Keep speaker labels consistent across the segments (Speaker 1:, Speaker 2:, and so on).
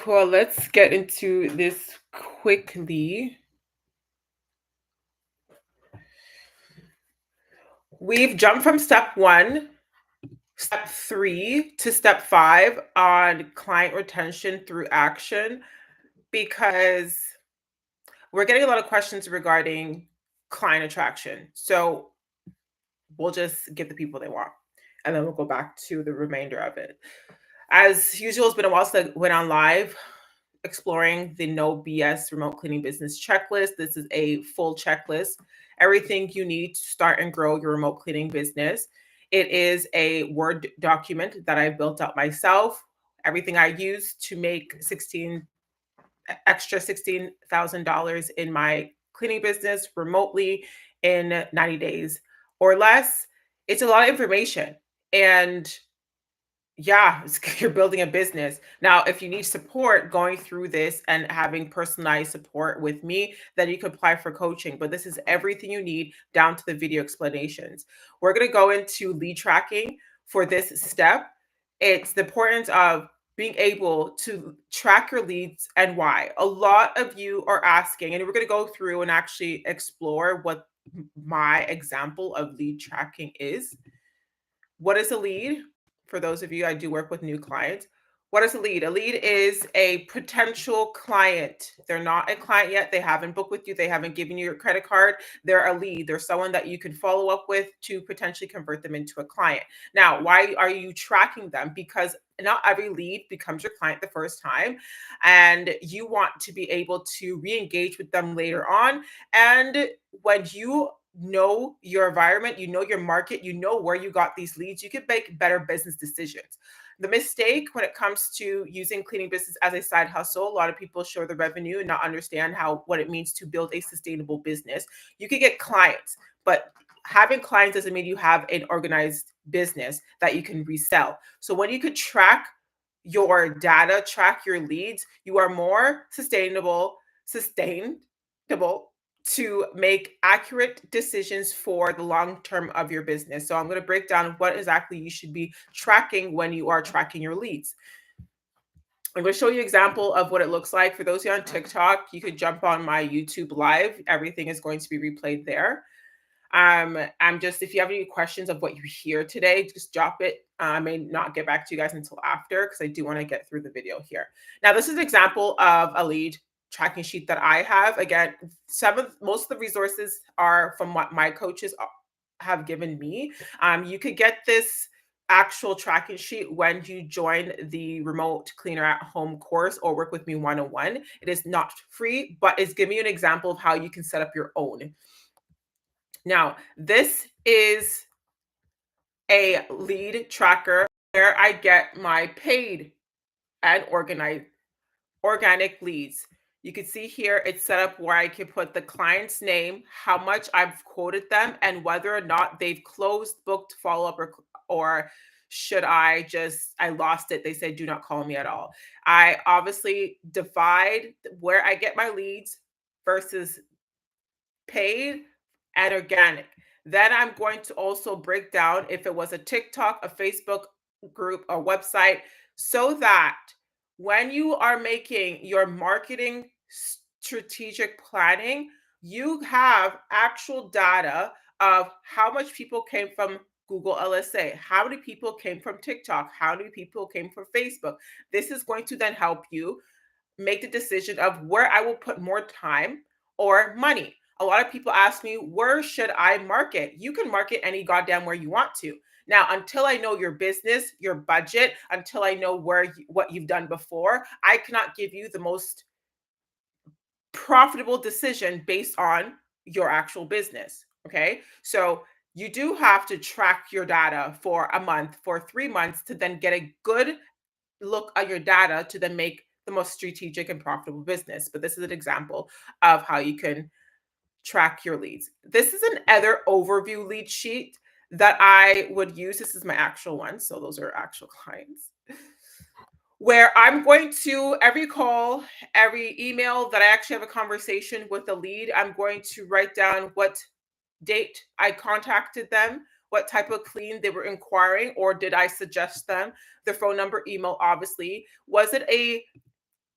Speaker 1: Cool. Let's get into this quickly. We've jumped from step 1, step 3 to step 5 on client retention through action because we're getting a lot of questions regarding client attraction. So we'll just get the people they want and then we'll go back to the remainder of it. As usual, it's been a while since I went on live exploring the no BS remote cleaning business checklist. This is a full checklist, everything you need to start and grow your remote cleaning business. It is a Word document that I built out myself. Everything I use to make $16,000 in my cleaning business remotely in 90 days or less. It's a lot of information. And yeah, you're building a business. Now, if you need support going through this and having personalized support with me, then you can apply for coaching. But this is everything you need down to the video explanations. We're going to go into lead tracking for this step. It's the importance of being able to track your leads and why. A lot of you are asking, and we're going to go through and actually explore what my example of lead tracking is. What is a lead? For those of you, I do work with new clients. What is a lead? A lead is a potential client. They're not a client yet. They haven't booked with you. They haven't given you your credit card. They're a lead. They're someone that you can follow up with to potentially convert them into a client. Now, why are you tracking them? Because not every lead becomes your client the first time, and you want to be able to re-engage with them later on. And when you know your environment, you know your market, you know where you got these leads, you can make better business decisions. The mistake when it comes to using cleaning business as a side hustle, a lot of people show the revenue and not understand what it means to build a sustainable business. You can get clients, but having clients doesn't mean you have an organized business that you can resell. So when you could track your data, track your leads, you are more sustainable to make accurate decisions for the long term of your business. So I'm going to break down what exactly you should be tracking when you are tracking your leads. I'm going to show you an example of what it looks like. For those of you on TikTok, you could jump on my YouTube live. Everything is going to be replayed there. If you have any questions of what you hear today, just drop it. I may not get back to you guys until after because I do want to get through the video here. Now, this is an example of a lead tracking sheet that I have. Again, most of the resources are from what my coaches have given me. You could get this actual tracking sheet when you join the remote cleaner at home course or work with me one-on-one. It is not free, but it's giving you an example of how you can set up your own. Now, this is a lead tracker where I get my paid and organic leads. You can see here it's set up where I can put the client's name, how much I've quoted them, and whether or not they've closed, booked, follow-up, or should I lost it. They say, do not call me at all. I obviously divide where I get my leads versus paid and organic. Then I'm going to also break down if it was a TikTok, a Facebook group, a website, so that when you are making your marketing strategic planning, you have actual data of how much people came from Google LSA, how many people came from TikTok, how many people came from Facebook. This is going to then help you make the decision of where I will put more time or money. A lot of people ask me, where should I market? You can market any goddamn where you want to. Now, until I know your business, your budget, until I know what you've done before, I cannot give you the most profitable decision based on your actual business. Okay. So you do have to track your data for a month, for 3 months to then get a good look at your data to then make the most strategic and profitable business. But this is an example of how you can track your leads. This is another overview lead sheet that I would use. This is my actual one. So those are actual clients. Where I'm going to, every call, every email that I actually have a conversation with a lead, I'm going to write down what date I contacted them, what type of clean they were inquiring, or did I suggest them, their phone number, email, obviously. Was it a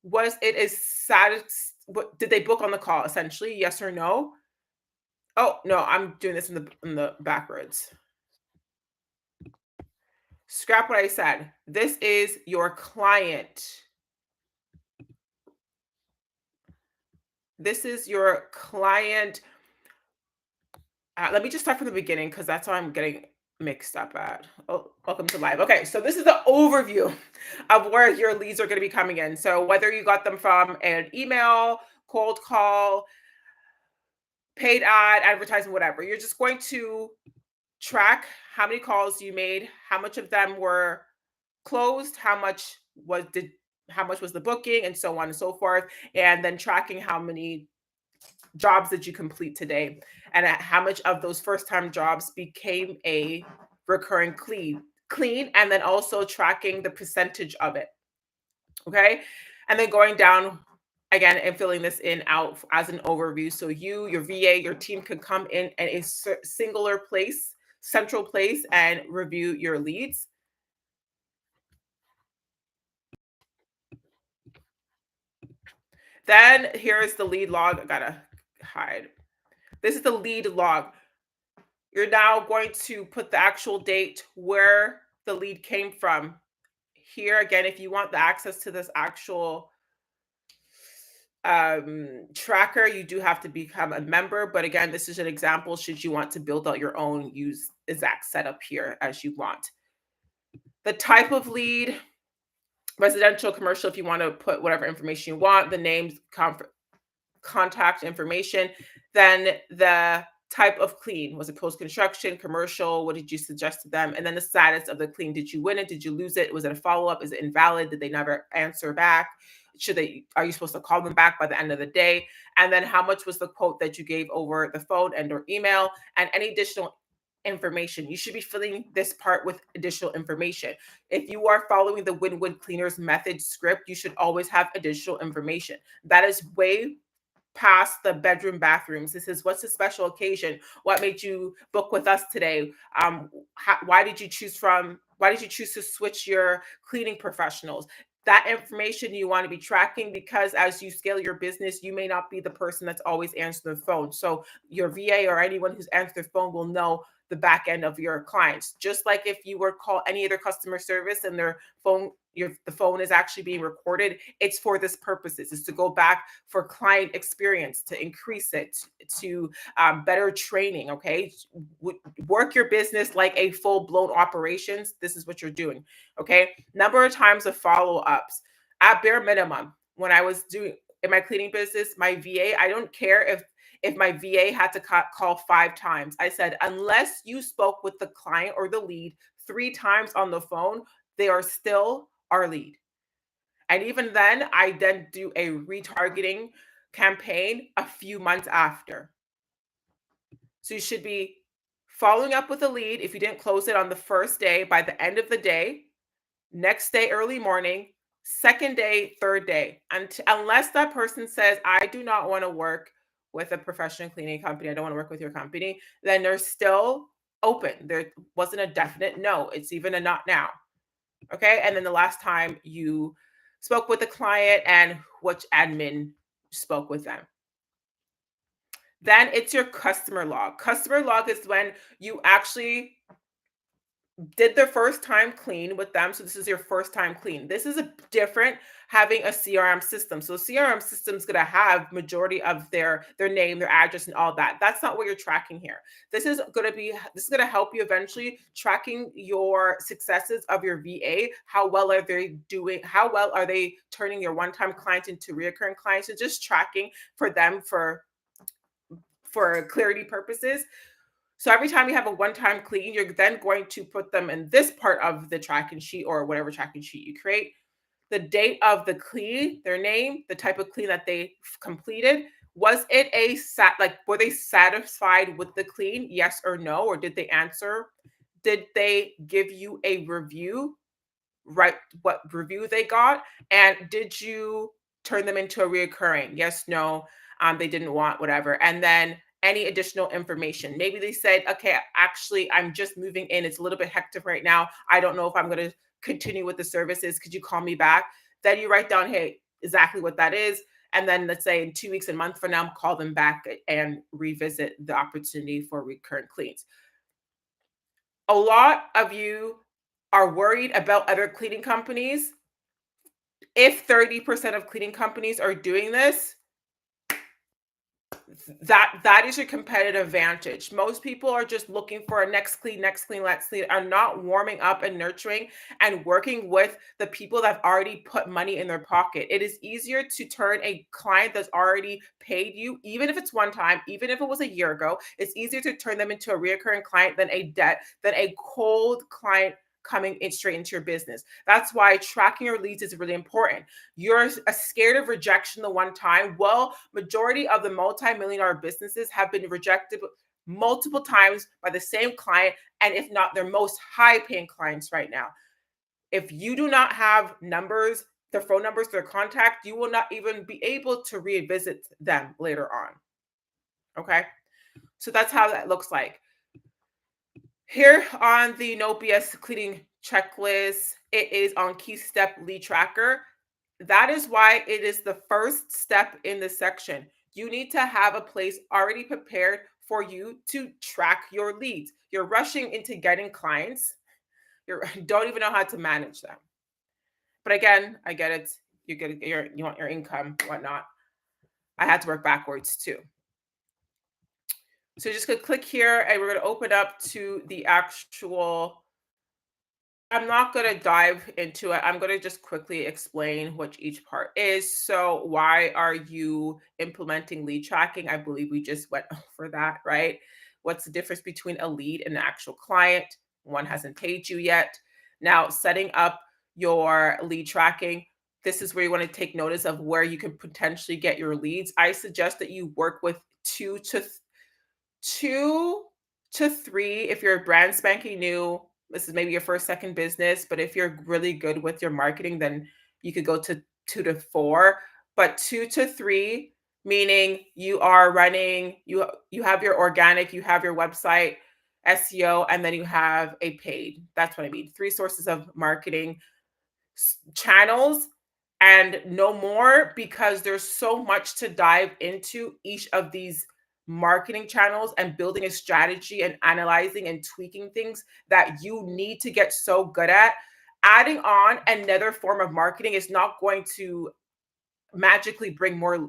Speaker 1: Was it a what did they book on the call essentially? Yes or no? Oh, no, I'm doing this in the backwards. Scrap what I said. This is your client. This is your client. Let me just start from the beginning because that's how I'm getting mixed up at. Oh, welcome to live. Okay, so this is the overview of where your leads are going to be coming in. So whether you got them from an email, cold call, paid ad, advertising, whatever, you're just going to track how many calls you made, how much of them were closed, how much was the booking, and so on and so forth, and then tracking how many jobs did you complete today, and how much of those first time jobs became a recurring clean, and then also tracking the percentage of it. Okay, and then going down again and filling this in out as an overview, so you, your VA, your team can come in at a singular place, central place, and review your leads. Then here's the lead log. I gotta hide. This is the lead log. You're now going to put the actual date where the lead came from. Here again, if you want the access to this actual tracker, you do have to become a member. But again, this is an example should you want to build out your own, use exact setup here as you want. The type of lead, residential, commercial, if you want to put whatever information you want, the names, contact information, then the type of clean. Was it post-construction, commercial? What did you suggest to them? And then the status of the clean. Did you win it? Did you lose it? Was it a follow-up? Is it invalid? Did they never answer back? Are you supposed to call them back by the end of the day? And then how much was the quote that you gave over the phone and or email, and any additional information. You should be filling this part with additional information. If you are following the win-win cleaners method script, you should always have additional information. That is way past the bedroom bathrooms. This is, what's the special occasion? What made you book with us today? Why did you choose to switch your cleaning professionals? That information you want to be tracking, because as you scale your business, you may not be the person that's always answering the phone. So your VA or anyone who's answered the phone will know the back end of your clients. Just like if you were to call any other customer service and their phone, the phone is actually being recorded, it's for this purposes. It's to go back for client experience, to increase it, to better training. Okay, work your business like a full-blown operations. This is what you're doing. Okay, number of times of follow-ups at bare minimum. When I was doing in my cleaning business, my VA, I don't care if my VA had to call 5 times. I said, unless you spoke with the client or the lead 3 times on the phone, they are still our lead. And even then, I then do a retargeting campaign a few months after. So you should be following up with a lead. If you didn't close it on the first day, by the end of the day, next day, early morning, second day, third day. And unless that person says, I do not want to work with a professional cleaning company, I don't want to work with your company, then they're still open. There wasn't a definite no. It's even a not now. Okay. And then the last time you spoke with the client and which admin spoke with them. Then it's your customer log. Customer log is when you actually did their first time clean with them. So this is your first time clean. This is a different having a CRM system. So CRM system is going to have majority of their name, their address, and all that. That's not what you're tracking here. This is going to help you eventually tracking your successes of your VA. How well are they doing? How well are they turning your one-time clients into recurring clients? So just tracking for them for clarity purposes. So every time you have a one-time clean, you're then going to put them in this part of the tracking sheet or whatever tracking sheet you create. The date of the clean, their name, the type of clean that they completed. Was it were they satisfied with the clean? Yes or no? Or did they answer? Did they give you a review? Right, what review they got? And did you turn them into a reoccurring? Yes, no, they didn't want whatever. And then any additional information. Maybe they said, okay, actually, I'm just moving in. It's a little bit hectic right now. I don't know if I'm going to continue with the services. Could you call me back? Then you write down, hey, exactly what that is. And then let's say in 2 weeks, a month from now, call them back and revisit the opportunity for recurrent cleans. A lot of you are worried about other cleaning companies. If 30% of cleaning companies are doing this, that is your competitive advantage. Most people are just looking for a next clean, let's clean, are not warming up and nurturing and working with the people that have already put money in their pocket. It is easier to turn a client that's already paid you, even if it's one time, even if it was a year ago, it's easier to turn them into a reoccurring client than a cold client coming in straight into your business. That's why tracking your leads is really important. You're scared of rejection the one time. Well, majority of the multi-million dollar businesses have been rejected multiple times by the same client, and if not their most high paying clients right now. If you do not have numbers, their phone numbers, their contact, you will not even be able to revisit them later on. Okay, so that's how that looks like. Here on the No BS cleaning checklist, it is on Key Step Lead Tracker. That is why it is the first step in the section. You need to have a place already prepared for you to track your leads. You're rushing into getting clients. You don't even know how to manage them. But again, I get it. You want your income, whatnot. I had to work backwards too. So just gonna click here and we're gonna open up to the actual. I'm not going to dive into it. I'm going to just quickly explain what each part is. So, why are you implementing lead tracking? I believe we just went over that, right? What's the difference between a lead and an actual client? One hasn't paid you yet. Now, setting up your lead tracking, this is where you want to take notice of where you can potentially get your leads. I suggest that you work with two to three if you're brand spanking new. This is maybe your first second business, but if you're really good with your marketing, then you could go to 2 to 4. But 2 to 3 meaning you are running, you have your organic, you have your website SEO, and then you have a paid. That's what I mean. 3 sources of marketing channels and no more, because there's so much to dive into each of these marketing channels and building a strategy and analyzing and tweaking things that you need to get so good at. Adding on another form of marketing is not going to magically bring more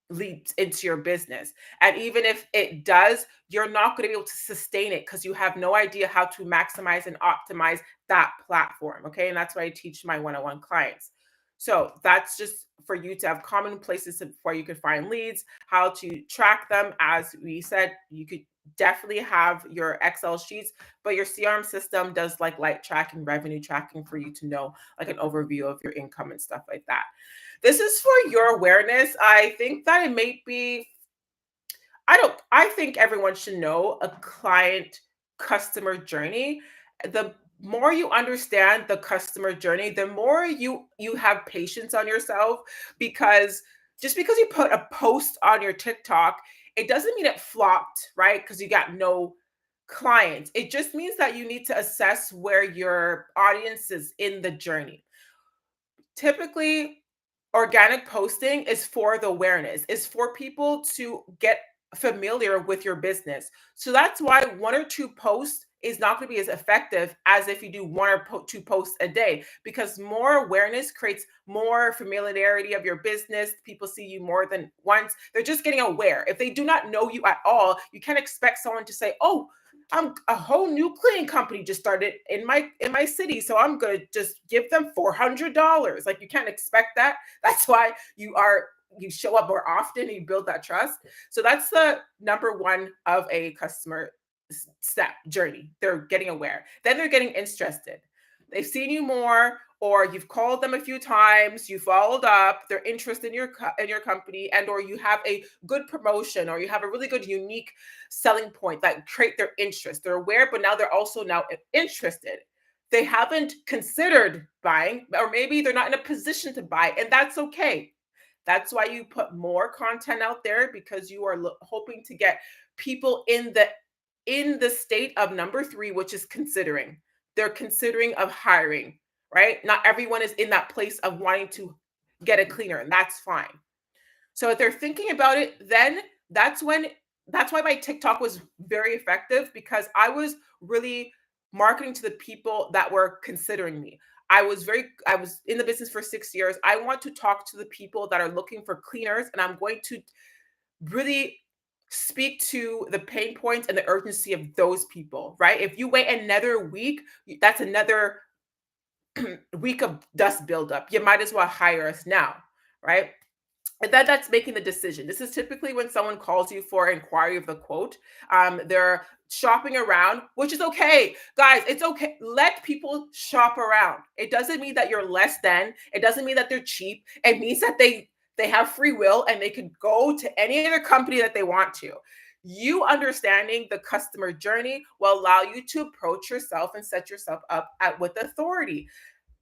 Speaker 1: leads into your business. And even if it does, you're not going to be able to sustain it because you have no idea how to maximize and optimize that platform. Okay. And that's what I teach my one-on-one clients. So that's just for you to have common places where you can find leads, how to track them. As we said, you could definitely have your Excel sheets, but your CRM system does like light tracking, revenue tracking for you to know like an overview of your income and stuff like that. This is for your awareness. I think that it may be, I think everyone should know a client customer journey. The more you understand the customer journey, the more you have patience on yourself, because just because you put a post on your TikTok, it doesn't mean it flopped, right? Because you got no clients. It just means that you need to assess where your audience is in the journey. Typically, organic posting is for the awareness, is for people to get familiar with your business. So that's why 1 or 2 posts is not going to be as effective as if you do 1 or 2 posts a day, because more awareness creates more familiarity of your business. People see you more than once. They're just getting aware. If they do not know you at all, you can't expect someone to say, "Oh, I'm a whole new cleaning company just started in my city, so I'm gonna just give them $400." Like, you can't expect that. That's why you show up more often and you build that trust. So that's the number one of a customer step journey. They're getting aware. Then they're getting interested. They've seen you more, or you've called them a few times, you followed up, they're interested in your company, and or you have a good promotion, or you have a really good unique selling point that create their interest. They're aware, but now they're also now interested. They haven't considered buying, or maybe they're not in a position to buy, and that's okay. That's why you put more content out there, because you are hoping to get people in the state of number 3, which is considering. They're considering of hiring, right? Not everyone is in that place of wanting to get a cleaner, and that's fine. So if they're thinking about it, then that's when that's why my TikTok was very effective, because I was really marketing to the people that were considering me. I was in the business for 6 years. I want to talk to the people that are looking for cleaners, and I'm going to really speak to the pain points and the urgency of those people, right? If you wait another week, that's another week of dust buildup. You might as well hire us now, right? And that's making the decision. This is typically when someone calls you for inquiry of the quote. They're shopping around, which is okay. Guys, it's okay. Let people shop around. It doesn't mean that you're less than. It doesn't mean that they're cheap. It means that they have free will and they can go to any other company that they want to. You understanding the customer journey will allow you to approach yourself and set yourself up with authority.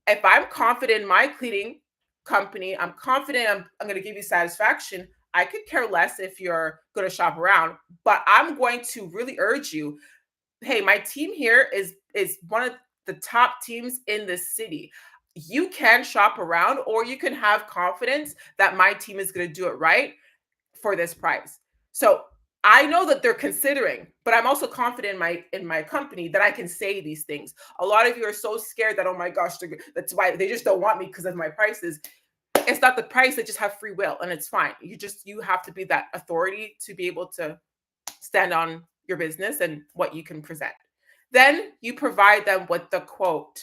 Speaker 1: If I'm confident in my cleaning company, I'm confident I'm going to give you satisfaction. I could care less if you're going to shop around, but I'm going to really urge you. Hey, my team here is one of the top teams in this city. You can shop around, or you can have confidence that my team is going to do it right for this price. So I know that they're considering, but I'm also confident in my company that I can say these things. A lot of you are so scared that, oh my gosh, that's why they just don't want me because of my prices. It's not the price; they just have free will, and it's fine. You have to be that authority to be able to stand on your business and what you can present. Then you provide them with the quote.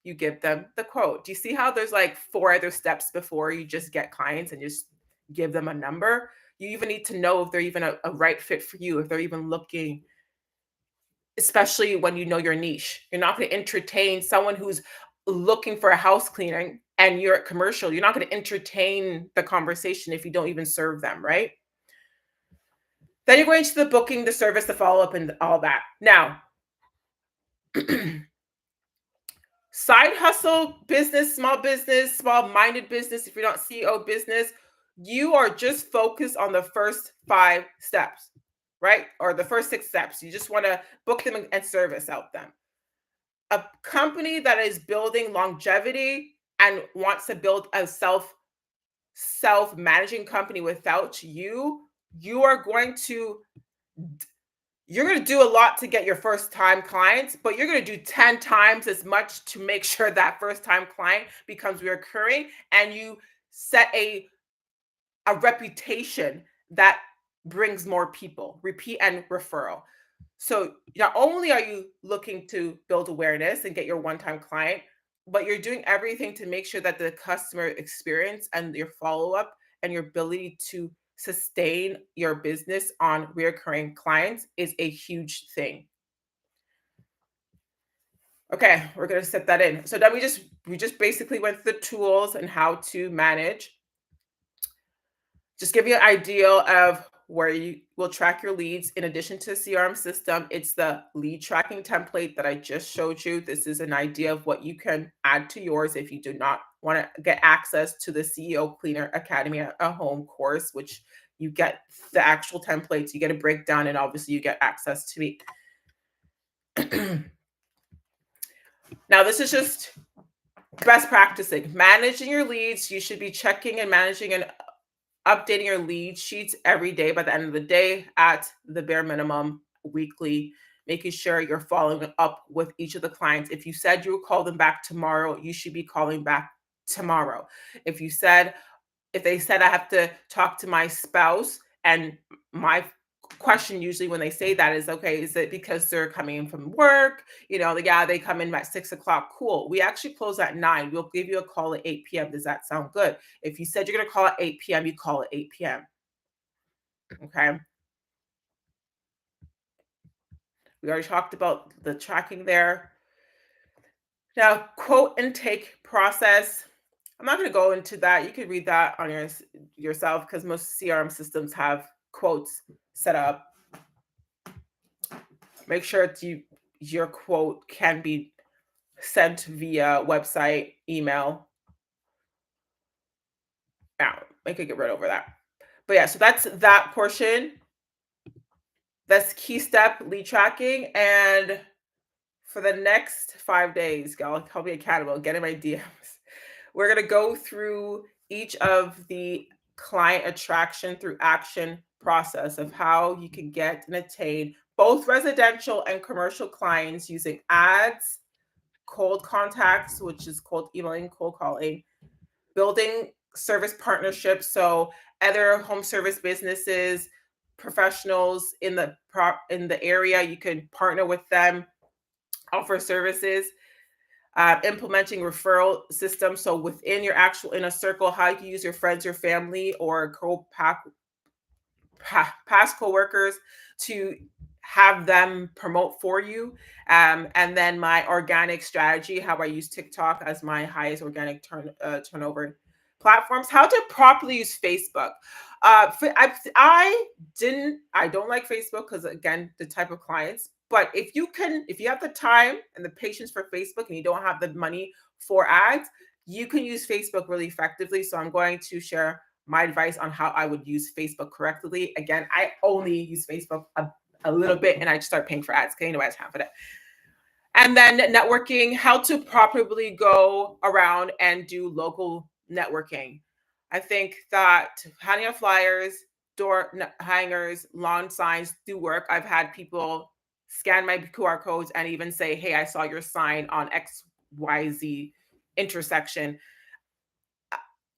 Speaker 1: You give them the quote. Do you see how there's like 4 other steps before you just get clients and just give them a number? You even need to know if they're even a right fit for you, if they're even looking, especially when you know your niche. You're not going to entertain someone who's looking for a house cleaning and you're at commercial. You're not going to entertain the conversation if you don't even serve them, right? Then you're going to the booking, the service, the follow up, and all that. Now, side hustle business, small minded business, if you're not CEO business, you are just focused on the first 5 steps, right? Or the first 6 steps. You just want to book them and service out them. A company that is building longevity and wants to build a self managing company without you, you are going to you're going to do a lot to get your first time clients, but you're going to do 10 times as much to make sure that first time client becomes recurring, and you set a reputation that brings more people, repeat and referral. So not only are you looking to build awareness and get your one-time client, but you're doing everything to make sure that the customer experience and your follow-up and your ability to sustain your business on recurring clients is a huge thing. Okay, we're going to set that in. So then we just basically went through the tools and how to manage. Just give you an idea of where you will track your leads. In addition to CRM system, it's the lead tracking template that I just showed you. This is an idea of what you can add to yours if you do not want to get access to the CEO Cleaner Academy at a home course, which you get the actual templates, you get a breakdown, and obviously you get access to me. Now, this is just best practicing. Managing your leads, you should be checking and managing and updating your lead sheets every day by the end of the day at the bare minimum weekly, making sure you're following up with each of the clients. If you said you would call them back tomorrow, you should be calling back tomorrow. If they said I have to talk to my spouse, and my question usually when they say that is, okay, is it because they're coming in from work? Yeah, they come in at 6 o'clock. Cool. We actually close at 9. We'll give you a call at 8 p.m. Does that sound good? If you said you're going to call at 8 p.m., you call at 8 p.m. Okay. We already talked about the tracking there. Now, quote intake process. I'm not going to go into that. You can read that on yourself, because most CRM systems have quotes set up. Make sure your quote can be sent via website, email. Now, I could get rid over that. But yeah, so that's that portion. That's key step, lead tracking. And for the next 5 days, I'll be accountable, getting my DMs. We're going to go through each of the client attraction through action process of how you can get and attain both residential and commercial clients using ads, cold contacts, which is cold emailing, cold calling, building service partnerships. So other home service businesses, professionals in the area, you can partner with them, offer services, implementing referral systems. So within your actual inner circle, how you can use your friends, your family, or past coworkers to have them promote for you. And then my organic strategy, how I use TikTok as my highest organic turnover platforms. How to properly use Facebook. I don't like Facebook because again, the type of clients. But if you have the time and the patience for Facebook and you don't have the money for ads, you can use Facebook really effectively. So I'm going to share my advice on how I would use Facebook correctly. Again, I only use Facebook a little bit and I just start paying for ads because anyway, I have it. And then networking, how to properly go around and do local networking. I think that handing out flyers, door hangers, lawn signs do work. I've had people scan my QR codes and even say, hey, I saw your sign on XYZ intersection.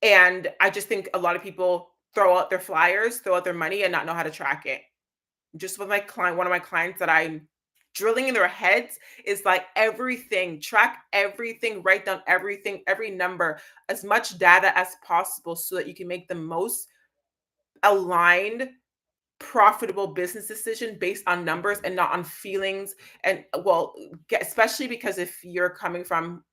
Speaker 1: And I just think a lot of people throw out their flyers, throw out their money, and not know how to track it. Just with one of my clients that I'm drilling in their heads is like everything, track everything, write down everything, every number, as much data as possible so that you can make the most aligned, profitable business decision based on numbers and not on feelings. And especially because if you're coming from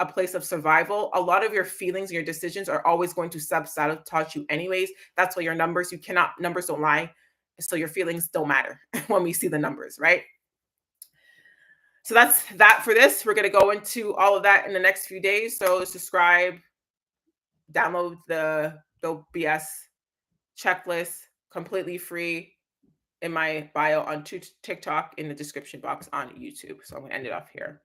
Speaker 1: a place of survival, a lot of your feelings and your decisions are always going to sabotage you anyways. That's why numbers don't lie. So your feelings don't matter when we see the numbers, right? So that's that for this. We're going to go into all of that in the next few days. So subscribe, download the BS checklist, completely free, in my bio on TikTok, in the description box on YouTube. So I'm going to end it off here.